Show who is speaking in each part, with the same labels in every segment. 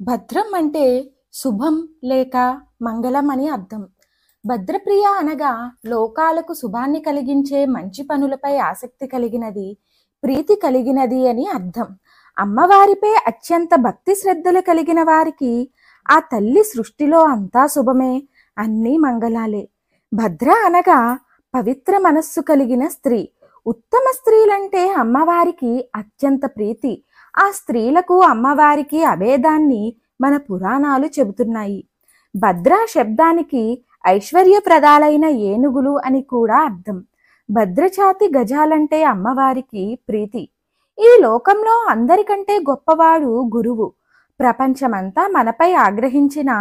Speaker 1: భద్రం అంటే శుభం లేక మంగళం అని అర్థం. భద్రప్రియ అనగా లోకాలకు శుభాన్ని కలిగించే మంచి పనులపై ఆసక్తి కలిగినది, ప్రీతి కలిగినది అని అర్థం. అమ్మవారిపై అత్యంత భక్తి శ్రద్ధలు కలిగిన వారికి ఆ తల్లి సృష్టిలో అంతా శుభమే, అన్నీ మంగళాలే. భద్ర అనగా పవిత్ర మనస్సు కలిగిన స్త్రీ. ఉత్తమ స్త్రీలంటే అమ్మవారికి అత్యంత ప్రీతి. ఆ స్త్రీలకు అమ్మవారికి అభేదాన్ని మన పురాణాలు చెబుతున్నాయి. భద్ర శబ్దానికి ఐశ్వర్యప్రదాలైన ఏనుగులు అని కూడా అర్థం. భద్రచాతి గజాలంటే అమ్మవారికి ప్రీతి. ఈ లోకంలో అందరికంటే గొప్పవాడు గురువు. ప్రపంచమంతా మనపై ఆగ్రహించిన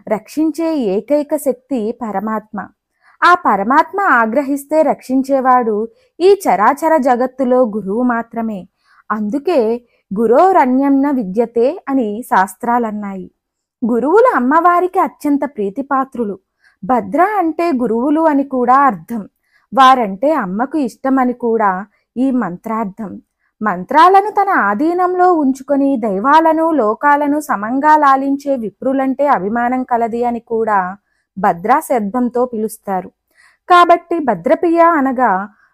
Speaker 1: రక్షించే ఏకైక శక్తి పరమాత్మ. ఆ పరమాత్మ ఆగ్రహిస్తే రక్షించేవాడు ఈ చరాచర జగత్తులో గురువు మాత్రమే. అందుకే గురోరన్యంన విద్యతే అని శాస్త్రాలన్నాయి. గురువులు అమ్మవారికి అత్యంత ప్రీతిపాత్రులు. భద్ర అంటే గురువులు అని కూడా అర్థం. వారంటే అమ్మకు ఇష్టమని కూడా ఈ మంత్రార్థం. మంత్రాలను తన ఆధీనంలో ఉంచుకొని దైవాలను లోకాలను సమంగా లాలించే విప్రులంటే అభిమానం కలది అని కూడా భద్రా శబ్దంతో పిలుస్తారు. కాబట్టి భద్రప్రియ అనగా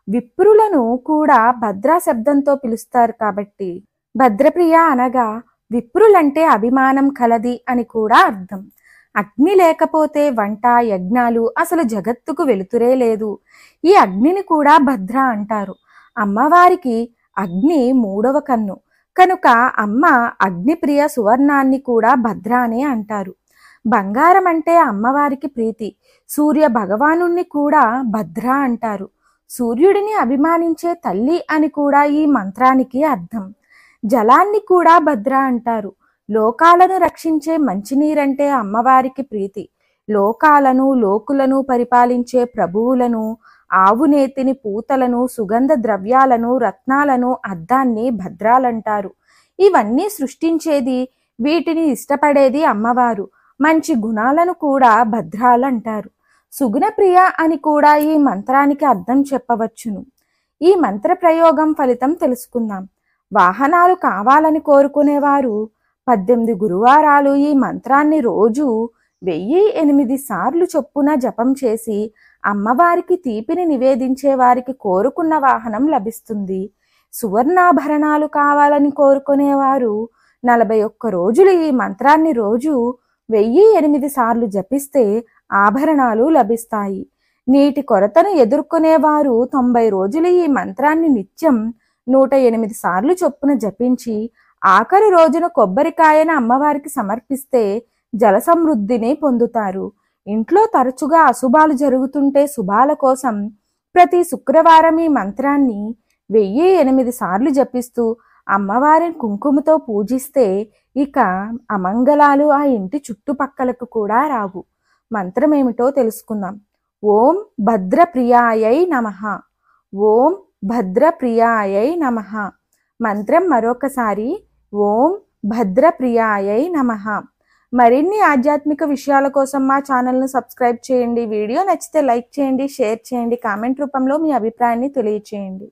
Speaker 1: విప్రులను కూడా భద్రా శబ్దంతో పిలుస్తారు. కాబట్టి భద్రప్రియ అనగా విప్రులంటే అభిమానం కలది అని కూడా అర్థం. అగ్ని లేకపోతే వంట యజ్ఞాలు అసలు జగత్తుకు వెలుతురే లేదు. ఈ అగ్నిని కూడా భద్ర అంటారు. అమ్మవారికి అగ్ని మూడవ కన్ను కనుక అమ్మ అగ్నిప్రియ సువర్ణాన్ని కూడా భద్ర అనే అంటారు. బంగారం అంటే అమ్మవారికి ప్రీతి. సూర్య భగవానుణ్ణి కూడా భద్ర అంటారు. సూర్యుడిని అభిమానించే తల్లి అని కూడా ఈ మంత్రానికి అర్థం. జలాన్ని కూడా భద్ర అంటారు. లోకాలను రక్షించే మంచినీరంటే అమ్మవారికి ప్రీతి. లోకాలను లోకులను పరిపాలించే ప్రభువులను, ఆవునేతిని, పూతలను, సుగంధ ద్రవ్యాలను, రత్నాలను, అద్దాన్ని భద్రాలంటారు. ఇవన్నీ సృష్టించేది, వీటిని ఇష్టపడేది అమ్మవారు. మంచి గుణాలను కూడా భద్రాలంటారు. సుగుణప్రియ అని కూడా ఈ మంత్రానికి అర్థం చెప్పవచ్చును. ఈ మంత్ర ప్రయోగం ఫలితం తెలుసుకుందాం. వాహనాలు కావాలని కోరుకునేవారు 18 గురువారాలు ఈ మంత్రాన్ని రోజు 1008 సార్లు చొప్పున జపం చేసి అమ్మవారికి తీపిని నివేదించే వారికి కోరుకున్న వాహనం లభిస్తుంది. సువర్ణాభరణాలు కావాలని కోరుకునేవారు 41 రోజులు ఈ మంత్రాన్ని రోజు 1008 సార్లు జపిస్తే ఆభరణాలు లభిస్తాయి. నీటి కొరతను ఎదుర్కొనేవారు 90 రోజులు ఈ మంత్రాన్ని నిత్యం 108 సార్లు చొప్పున జపించి ఆఖరి రోజున కొబ్బరికాయను అమ్మవారికి సమర్పిస్తే జల సమృద్ధిని పొందుతారు. ఇంట్లో తరచుగా అశుభాలు జరుగుతుంటే శుభాల కోసం ప్రతి శుక్రవారం ఈ మంత్రాన్ని 1008 సార్లు జపిస్తూ అమ్మవారిని కుంకుమతో పూజిస్తే ఇక అమంగళాలు ఆ ఇంటి చుట్టుపక్కలకు కూడా రావు. మంత్రం ఏమిటో తెలుసుకుందాం. ఓం భద్రప్రియాయై నమః. ఓం భద్రప్రియాయై నమః. మంత్రం మరొకసారి ఓం భద్రప్రియాయై నమః. మరిన్ని ఆధ్యాత్మిక విషయాల కోసం మా ఛానల్ను సబ్స్క్రైబ్ చేయండి. వీడియో నచ్చితే లైక్ చేయండి, షేర్ చేయండి, కామెంట్ రూపంలో మీ అభిప్రాయాన్ని తెలియచేయండి.